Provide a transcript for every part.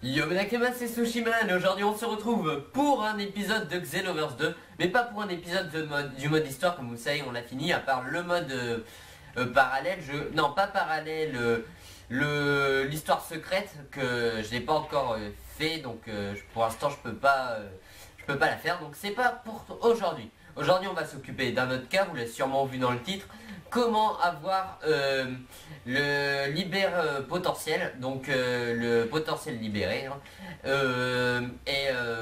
Yo Nakama, c'est Sushiman. Aujourd'hui on se retrouve pour un épisode de Xenoverse 2, mais pas pour un épisode du mode histoire. Comme vous le savez, on l'a fini, à part le mode parallèle, non pas parallèle, l'histoire secrète que je n'ai pas encore fait, donc pour l'instant je peux pas la faire, donc c'est pas pour aujourd'hui. Aujourd'hui on va s'occuper d'un autre cas, vous l'avez sûrement vu dans le titre, comment avoir le libère potentiel, donc le potentiel libéré, hein.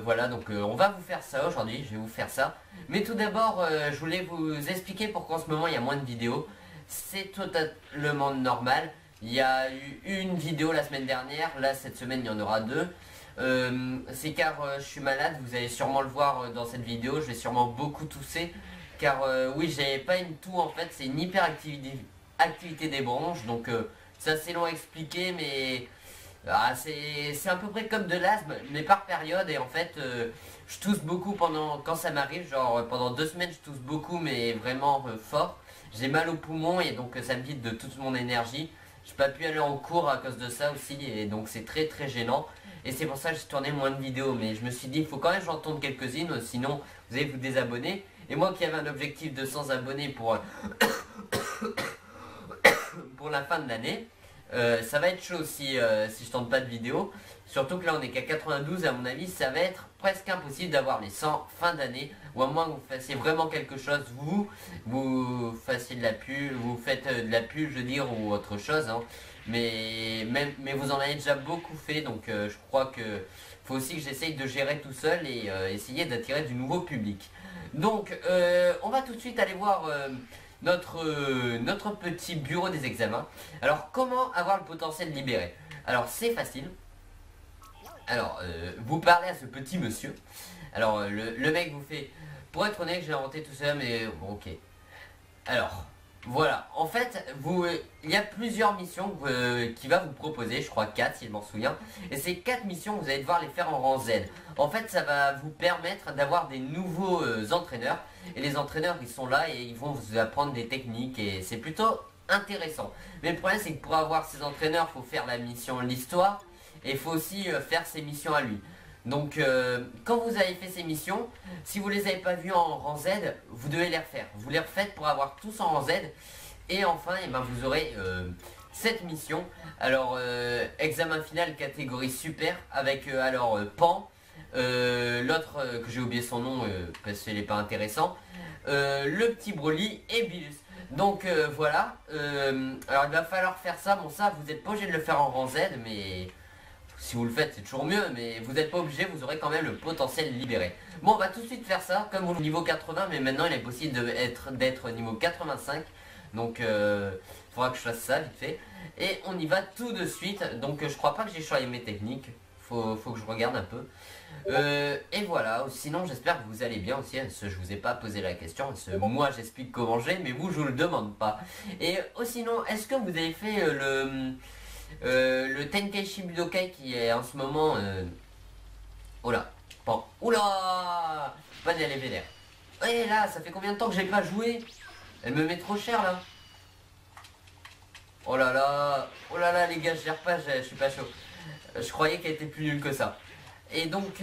Voilà, donc on va vous faire ça aujourd'hui, je vais vous faire ça. Mais tout d'abord, je voulais vous expliquer pourquoi en ce moment il y a moins de vidéos. C'est totalement normal. Il y a eu une vidéo la semaine dernière, là cette semaine il y en aura deux. C'est car je suis malade, vous allez sûrement le voir dans cette vidéo, je vais sûrement beaucoup tousser. Car oui, j'avais pas une toux en fait, c'est une hyperactivité des bronches, donc c'est assez long à expliquer, mais c'est à peu près comme de l'asthme, mais par période. Et en fait, je tousse beaucoup quand ça m'arrive, genre pendant 2 semaines je tousse beaucoup, mais vraiment fort. J'ai mal aux poumons et donc ça me vide de toute mon énergie. J'ai pas pu aller en cours à cause de ça aussi, et donc c'est très très gênant. Et c'est pour ça que j'ai tourné moins de vidéos, mais je me suis dit il faut quand même que j'en tourne quelques-unes, sinon vous allez vous désabonner. Et moi qui avais un objectif de 100 abonnés pour la fin de l'année, ça va être chaud si je tente pas de vidéo. Surtout que là on est qu'à 92, à mon avis ça va être presque impossible d'avoir les 100 fin d'année. Ou à moins que vous fassiez vraiment quelque chose, vous fassiez de la pub, vous faites de la pub je veux dire, ou autre chose, hein. Mais vous en avez déjà beaucoup fait, donc je crois que faut aussi que j'essaye de gérer tout seul et essayer d'attirer du nouveau public. Donc on va tout de suite aller voir notre petit bureau des examens. Alors comment avoir le potentiel libéré? Alors c'est facile. Alors vous parlez à ce petit monsieur. Alors le mec vous fait: pour être honnête j'ai inventé tout ça, mais bon, ok. Alors voilà, en fait il y a plusieurs missions qu'il va vous proposer, je crois 4 si je m'en souviens. Et ces 4 missions vous allez devoir les faire en rang Z. En fait ça va vous permettre d'avoir des nouveaux entraîneurs. Et les entraîneurs ils sont là et ils vont vous apprendre des techniques, et c'est plutôt intéressant. Mais le problème c'est que pour avoir ces entraîneurs il faut faire la mission l'histoire, et il faut aussi faire ses missions à lui. Donc quand vous avez fait ces missions, si vous les avez pas vues en rang Z, vous devez les refaire. Vous les refaites pour avoir tous en rang Z. Et enfin, et ben, vous aurez cette mission. Alors examen final catégorie super avec Pan, l'autre que j'ai oublié son nom parce qu'il n'est pas intéressant, le petit Broly et Bilus. Donc voilà, alors il va falloir faire ça. Bon, ça vous n'êtes pas obligé de le faire en rang Z, mais si vous le faites c'est toujours mieux, mais vous n'êtes pas obligé, vous aurez quand même le potentiel libéré. Bon, on va tout de suite faire ça, comme vous niveau 80, mais maintenant il est possible d'être niveau 85. Donc il faudra que je fasse ça vite fait. Et on y va tout de suite. Donc je crois pas que j'ai choisi mes techniques, faut que je regarde un peu. Et voilà, sinon j'espère que vous allez bien aussi, parce que je vous ai pas posé la question, parce que moi j'explique comment j'ai, mais vous je vous le demande pas. Et sinon, est-ce que vous avez fait le Tenkaichi Budokai qui est en ce moment oh là, bon, oula, pas d'y aller vénère. Et là, ça fait combien de temps que j'ai pas joué? Elle me met trop cher là. Oh là là les gars, je gère pas, je suis pas chaud. Je croyais qu'elle était plus nulle que ça. Et donc,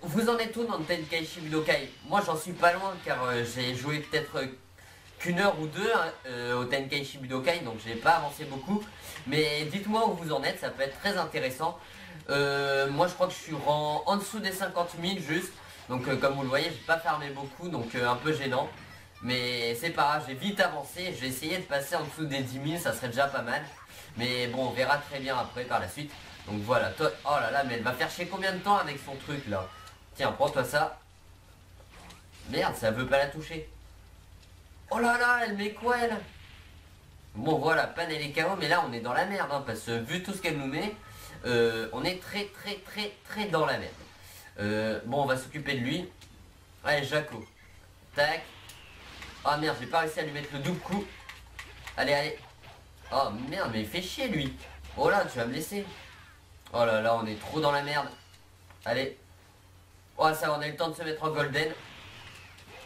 vous en êtes où dans le Tenkaichi Budokai? Moi j'en suis pas loin, car j'ai joué peut-être qu'une heure ou deux hein, au Tenkaichi Budokai, donc j'ai pas avancé beaucoup. Mais dites-moi où vous en êtes, ça peut être très intéressant. Moi je crois que je suis en dessous des 50 000 juste. Donc comme vous le voyez, j'ai pas farmé beaucoup, donc un peu gênant. Mais c'est pas grave, j'ai vite avancé. Je vais essayer de passer en dessous des 10 000, ça serait déjà pas mal. Mais bon, on verra très bien après par la suite. Donc voilà, toi, oh là là, mais elle va faire chier combien de temps avec son truc là? Tiens, prends-toi ça. Merde, ça veut pas la toucher. Oh là là, elle met quoi elle? Bon voilà, Pan elle est KO, mais là on est dans la merde, hein, parce que vu tout ce qu'elle nous met, on est très très très très dans la merde. Bon, on va s'occuper de lui. Allez, Jaco. Tac. Oh merde, j'ai pas réussi à lui mettre le double coup. Allez, allez. Oh merde, mais il fait chier lui. Oh là, tu vas me laisser. Oh là là, on est trop dans la merde. Allez. Oh ça, on a eu le temps de se mettre en golden.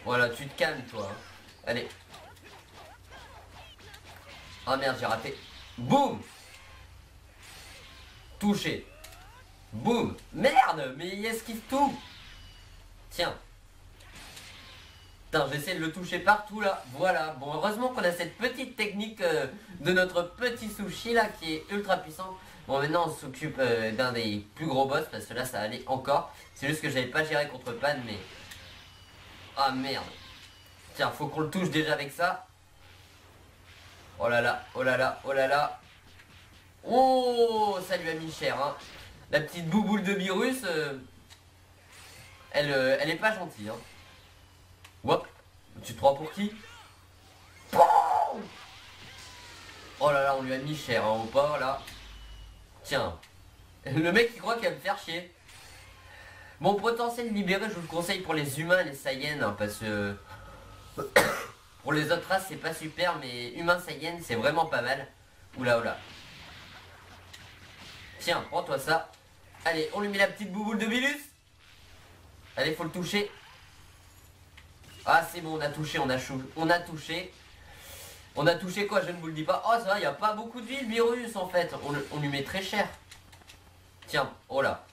Voilà, tu te calmes toi, hein. Allez. Oh merde, j'ai raté. Boum. Touché. Boum. Merde, mais il esquive tout. Tiens. Putain, j'essaie de le toucher partout là. Voilà. Bon, heureusement qu'on a cette petite technique de notre petit sushi là qui est ultra puissant. Bon, maintenant on s'occupe d'un des plus gros boss parce que là ça allait encore. C'est juste que j'avais pas géré contre Pan, mais... Ah merde. Tiens, faut qu'on le touche déjà avec ça. Oh là là, oh là là, oh là là. Oh, ça lui a mis cher, hein. La petite bouboule de virus, elle est pas gentille, hein. Hop, tu te prends pour qui? Oh là là, on lui a mis cher, hein, au pas, là. Tiens. Le mec, il croit qu'il va me faire chier. Mon potentiel libéré, je vous le conseille pour les humains et les Saiyans, hein, parce que... pour les autres races, c'est pas super, mais humain Saiyan, c'est vraiment pas mal. Oula, oula. Tiens, prends-toi ça. Allez, on lui met la petite bouboule de Bilus. Allez, faut le toucher. Ah, c'est bon, on a touché, on a touché. On a touché quoi, je ne vous le dis pas. Oh, ça va, il n'y a pas beaucoup de vie, le virus, en fait. On lui met très cher. Tiens, oh là.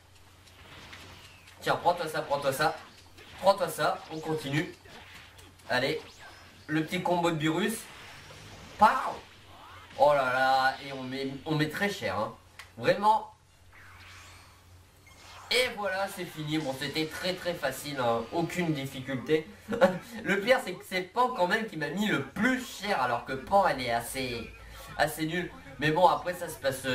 Tiens, prends-toi ça, prends-toi ça. Prends-toi ça, on continue. Allez, le petit combo de virus. Pow. Oh là là, et on met très cher, hein. Vraiment. Et voilà, c'est fini. Bon, c'était très très facile, hein. Aucune difficulté. Le pire, c'est que c'est Pan quand même qui m'a mis le plus cher, alors que Pan, elle est assez nulle. Mais bon, après, ça se passe...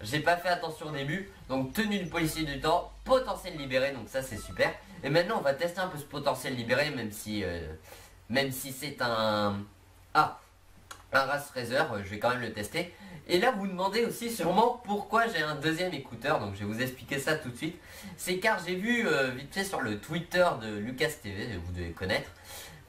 J'ai pas fait attention au début. Donc, tenue du policier du temps, potentiel libéré, donc ça, c'est super. Et maintenant, on va tester un peu ce potentiel libéré, même si c'est un... Ah, un Race Razer, je vais quand même le tester. Et là vous vous demandez aussi sûrement pourquoi j'ai un deuxième écouteur, donc je vais vous expliquer ça tout de suite. C'est car j'ai vu vite fait sur le Twitter de Lucas TV, vous devez connaître,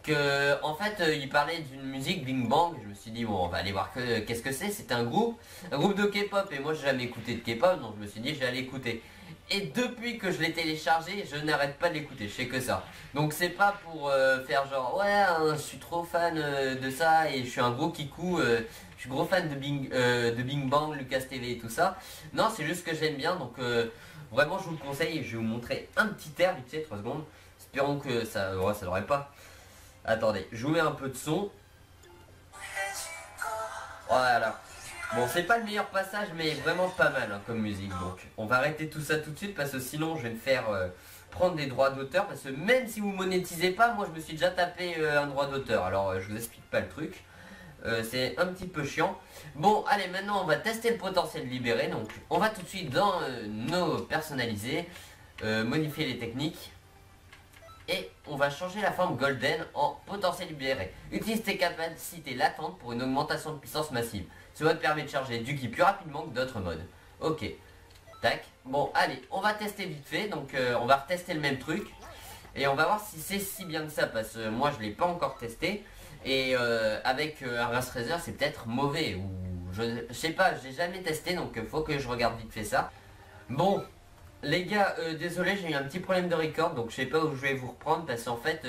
que en fait il parlait d'une musique Bing Bang. Je me suis dit bon, on va aller voir qu'est-ce que c'est. C'était un groupe de K-pop, et moi j'ai jamais écouté de K-pop, donc je me suis dit je vais aller écouter. Et depuis que je l'ai téléchargé, je n'arrête pas de l'écouter, je fais que ça. Donc c'est pas pour faire genre ouais hein, je suis trop fan de ça et je suis un gros kikou, je suis gros fan de Bing Bang, Lucas TV et tout ça. Non, c'est juste que j'aime bien, donc vraiment je vous le conseille. Et je vais vous montrer un petit air vite fait, 3 secondes. Espérons que ça... Ouais, ça n'aurait pas. Attendez, je vous mets un peu de son. Voilà. Bon, c'est pas le meilleur passage, mais vraiment pas mal hein, comme musique. Donc, on va arrêter tout ça tout de suite parce que sinon, je vais me faire prendre des droits d'auteur. Parce que même si vous monétisez pas, moi, je me suis déjà tapé un droit d'auteur. Alors, je vous explique pas le truc. C'est un petit peu chiant. Bon, allez, maintenant, on va tester le potentiel libéré. Donc, on va tout de suite dans nos personnalisés, modifier les techniques. Et on va changer la forme golden en potentiel libéré. Utilise tes capacités latentes pour une augmentation de puissance massive. Cela te permet de charger du ki plus rapidement que d'autres modes. Ok. Tac. Bon, allez, on va tester vite fait. Donc, on va retester le même truc. Et on va voir si c'est si bien que ça. Parce que moi, je ne l'ai pas encore testé. Et avec un Race Razer, c'est peut-être mauvais. Ou je sais pas, j'ai jamais testé. Donc, faut que je regarde vite fait ça. Bon. Les gars, désolé, j'ai eu un petit problème de record, donc je sais pas où je vais vous reprendre parce qu'en fait,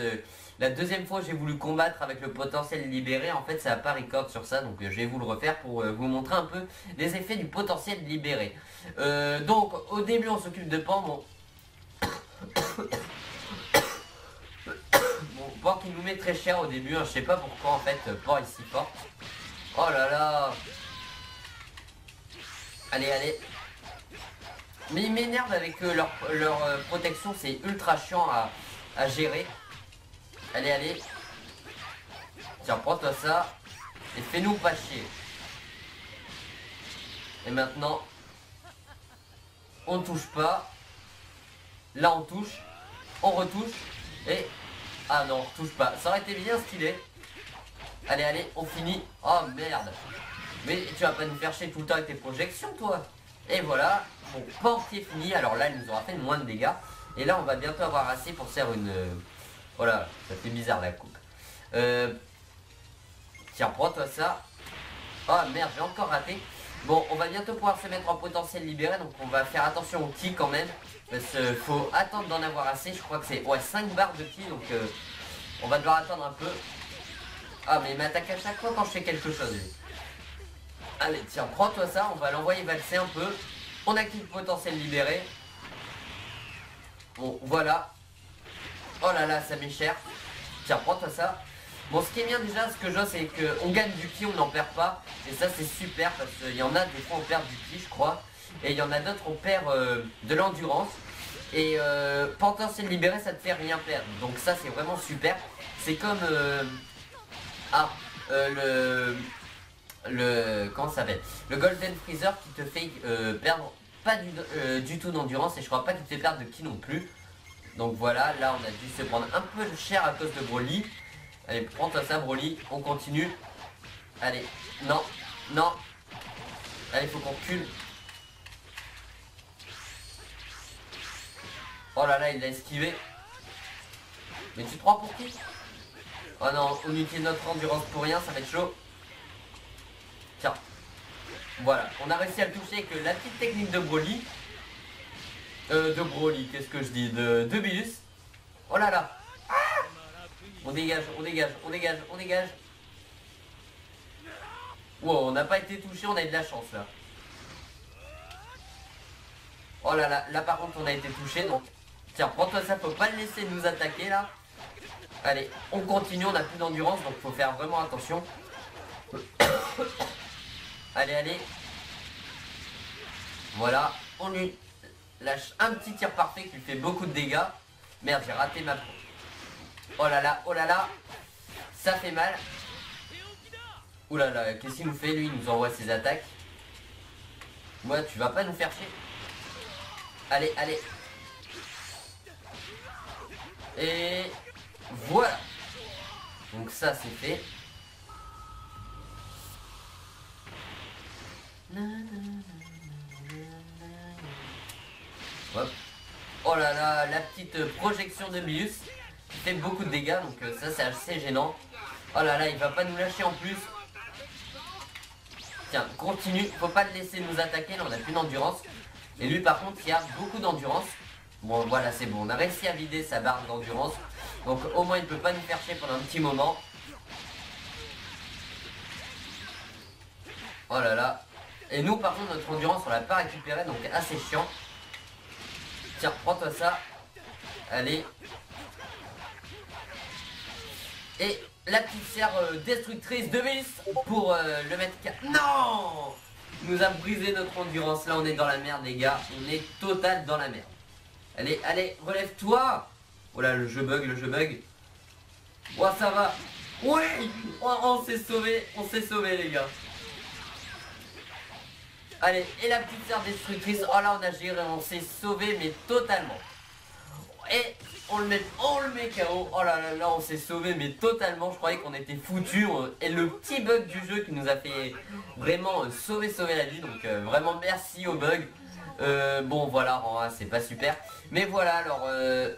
la deuxième fois j'ai voulu combattre avec le potentiel libéré, en fait ça n'a pas record sur ça, donc je vais vous le refaire pour vous montrer un peu les effets du potentiel libéré. Donc au début on s'occupe de Pan, bon, Pan qui nous met très cher au début, hein, je sais pas pourquoi en fait Pan est si fort. Oh là là. Allez, allez. Mais ils m'énervent avec leur protection, c'est ultra chiant à gérer. Allez, allez. Tiens, prends-toi ça. Et fais-nous pas chier. Et maintenant, on touche pas. Là, on touche. On retouche. Et... Ah non, on touche pas. Ça aurait été bien stylé. Allez, allez, on finit. Oh merde. Mais tu vas pas nous faire chier tout le temps avec tes projections, toi. Et voilà. Bon, Pan qui est fini. Alors là, il nous aura fait moins de dégâts. Et là, on va bientôt avoir assez pour faire une... Voilà, ça fait bizarre la coupe. Tiens, prends-toi ça. Oh merde, j'ai encore raté. Bon, on va bientôt pouvoir se mettre en potentiel libéré. Donc on va faire attention au ki quand même. Parce qu'il faut attendre d'en avoir assez. Je crois que c'est 5 barres de ki. Donc on va devoir attendre un peu. Ah mais il m'attaque à chaque fois quand je fais quelque chose. Allez, tiens, prends-toi ça. On va l'envoyer valser un peu. On active le potentiel libéré. Bon, voilà. Oh là là, ça m'est cher. Tiens, prends-toi ça. Bon, ce qui est bien déjà, ce que je vois, c'est qu'on gagne du ki, on n'en perd pas. Et ça, c'est super parce qu'il y en a des fois, on perd du ki, je crois. Et il y en a d'autres, on perd de l'endurance. Et potentiel libéré, ça te fait rien perdre. Donc ça, c'est vraiment super. C'est comme... comment ça s'appelle, le Golden Freezer qui te fait perdre pas du tout d'endurance. Et je crois pas qu'il te fait perdre de ki non plus. Donc voilà, là on a dû se prendre un peu cher à cause de Broly. Allez, prends-toi ça Broly, on continue. Allez, non, non. Allez, faut qu'on recule. Oh là là, il l'a esquivé. Mais tu te prends pour qui? Oh non, on utilise notre endurance pour rien, ça va être chaud. Tiens. Voilà, on a réussi à le toucher avec la petite technique de Broly. Qu'est-ce que je dis? De Bilus. Oh là là. Ah, on dégage, on dégage, on dégage, on dégage. Wow, on n'a pas été touché, on a eu de la chance là. Oh là là, là par contre on a été touché, donc... Tiens, prends-toi ça, faut pas le laisser nous attaquer là. Allez, on continue, on n'a plus d'endurance, donc faut faire vraiment attention. Allez, allez. Voilà, on lui lâche un petit tir parfait qui lui fait beaucoup de dégâts. Merde, j'ai raté ma... Oh là là, oh là là. Ça fait mal. Ouh là là, qu'est-ce qu'il nous fait lui? Il nous envoie ses attaques. Ouais, tu vas pas nous faire chier. Allez, allez. Et voilà. Donc ça c'est fait. Hop. Oh là là, la petite projection de Bilus qui fait beaucoup de dégâts, donc ça c'est assez gênant. Oh là là, il va pas nous lâcher en plus. Tiens, continue, faut pas le laisser nous attaquer, là on a plus d'endurance. Et lui par contre il a beaucoup d'endurance. Bon voilà, c'est bon, on a réussi à vider sa barre d'endurance. Donc au moins il peut pas nous faire chier pendant un petit moment. Oh là là. Et nous par contre notre endurance on l'a pas récupérée, donc assez chiant. Tiens, prends-toi ça. Allez. Et la petite serre destructrice de Bilus pour le mettre KO. Non, il nous a brisé notre endurance. Là on est dans la merde les gars. On est total dans la merde. Allez, allez, relève-toi. Oh là, le jeu bug, le jeu bug. Oh, ça va. Oui, oh, on s'est sauvé les gars. Allez, et la petite serre destructrice. Oh là, on a géré, on s'est sauvé, mais totalement. Et on le met KO. Oh là là, là on s'est sauvé, mais totalement. Je croyais qu'on était foutu. Et le petit bug du jeu qui nous a fait vraiment sauver la vie. Donc vraiment merci au bug. Bon voilà, c'est pas super. Mais voilà, alors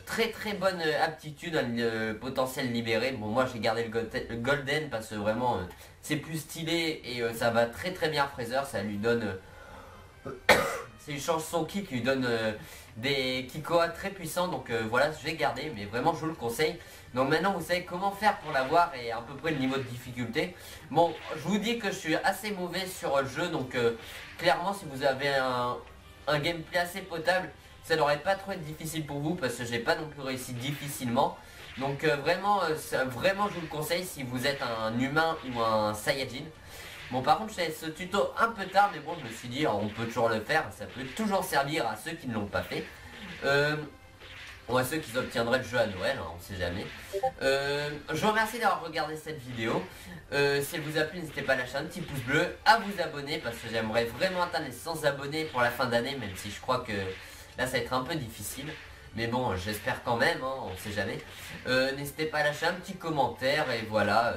très bonne aptitude, le potentiel libéré. Bon moi j'ai gardé le golden parce que vraiment c'est plus stylé. Et ça va très bien Freezer. Ça lui donne... c'est une change son kick qui lui donne des Kikoa très puissants. Donc voilà, je vais garder, mais vraiment je vous le conseille. Donc maintenant vous savez comment faire pour l'avoir et à peu près le niveau de difficulté. Bon, je vous dis que je suis assez mauvais sur le jeu. Donc clairement si vous avez un gameplay assez potable, ça n'aurait pas trop être difficile pour vous parce que j'ai pas non plus réussi difficilement. Donc vraiment je vous le conseille si vous êtes un humain ou un Saiyajin. Bon par contre je fais ce tuto un peu tard, mais bon je me suis dit on peut toujours le faire, ça peut toujours servir à ceux qui ne l'ont pas fait. Ou à ceux qui obtiendraient le jeu à Noël, hein, on sait jamais. Je vous remercie d'avoir regardé cette vidéo. Si elle vous a plu, n'hésitez pas à lâcher un petit pouce bleu, à vous abonner parce que j'aimerais vraiment atteindre les 100 abonnés pour la fin d'année, même si je crois que là ça va être un peu difficile. Mais bon, j'espère quand même, hein, on sait jamais. N'hésitez pas à lâcher un petit commentaire et voilà.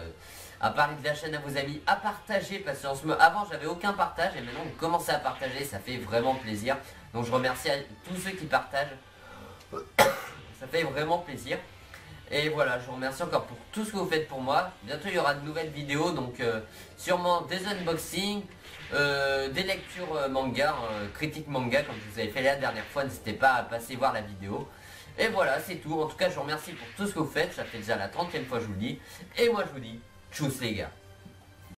À parler de la chaîne à vos amis, à partager parce que avant j'avais aucun partage et maintenant vous commencez à partager, ça fait vraiment plaisir. Donc je remercie à tous ceux qui partagent. Ça fait vraiment plaisir. Et voilà, je vous remercie encore pour tout ce que vous faites pour moi. Bientôt il y aura de nouvelles vidéos, donc sûrement des unboxings, des lectures manga, critiques manga comme je vous avais fait la dernière fois. N'hésitez pas à passer voir la vidéo. Et voilà, c'est tout. En tout cas, je vous remercie pour tout ce que vous faites. Ça fait déjà la 30e fois que je vous le dis. Et moi je vous dis, tchuss les gars.